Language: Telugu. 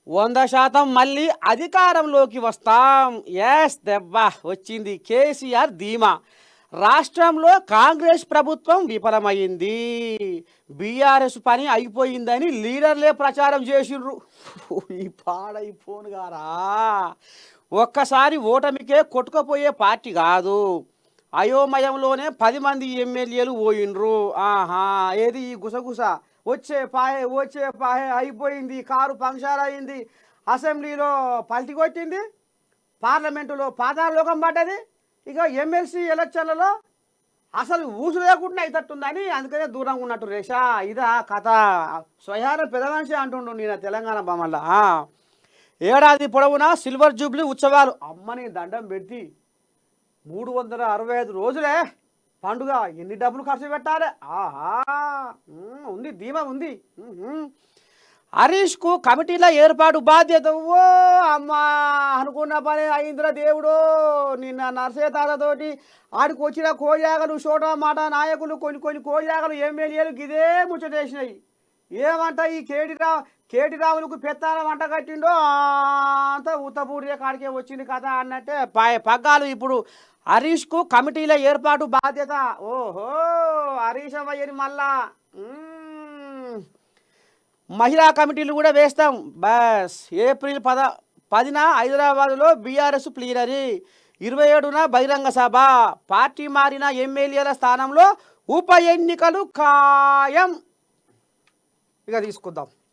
100% మళ్ళీ అధికారంలోకి వస్తాం. ఎస్ దెబ్బా వచ్చింది కేసీఆర్ ధీమా. రాష్ట్రంలో కాంగ్రెస్ ప్రభుత్వం విఫలమైంది. బీఆర్ఎస్ పని అయిపోయిందని లీడర్లే ప్రచారం చేసిండ్రు. ఈ పాడైపోను గారా. ఒక్కసారి ఓటమికే కొట్టుకుపోయే పార్టీ కాదు. అయోమయంలోనే 10 మంది ఎమ్మెల్యేలు పోయిండ్రు. ఆహా, ఏది ఈ గుసగుస. వచ్చే పాయే అయిపోయింది. కారు పంక్చర్ అయింది. అసెంబ్లీలో పల్టి కొట్టింది. పార్లమెంటులో పాతాళలోకం పడ్డది. ఇక ఎమ్మెల్సీ ఎలక్షన్లలో అసలు ఊసు లేకుండా అయితట్టుందని అందుకనే దూరంగా ఉన్నట్టు రేషా. ఇదా కథ. స్వయాన పెద్ద మనిషి అంటుండు నేను తెలంగాణ బొమ్మల్ల. ఏడాది పొడవునా సిల్వర్ జూబ్లీ ఉత్సవాలు. అమ్మని దండం పెట్టి 365 రోజులే పండుగ. ఎన్ని డబ్బులు ఖర్చు పెట్టాలి. ఆహా, ఉంది ధీమా ఉంది. హరీష్కు కమిటీల ఏర్పాటు బాధ్యత. ఓ అమ్మా, అనుకున్న పని అయిందిరా దేవుడు. నిన్న నర్సే తాతతోటి ఆడికి వచ్చిన కోయాగలు చోట మాట నాయకులు కొన్ని కోయాగలు ఎమ్మెల్యేలు ఇదే ముచ్చటేసినాయి. ఏమంట ఈ కేటి రావులకు పెత్తానం వంట కట్టిండో అంతా ఉత్తపూడియ కాడికే వచ్చింది కథ అన్నట్టే పగ్గాలు. ఇప్పుడు హరీష్కు కమిటీల ఏర్పాటు బాధ్యత. ఓహో, హరీష్ అవ్వయ్యని మళ్ళా మహిళా కమిటీలు కూడా వేస్తాం. బస్ ఏప్రిల్ 10న హైదరాబాదులో బీఆర్ఎస్ ప్లీనరీ, 27న బహిరంగ సభ. పార్టీ మారిన ఎమ్మెల్యేల స్థానంలో ఉప ఎన్నికలు ఖాయం. ఇక తీసుకుందాం.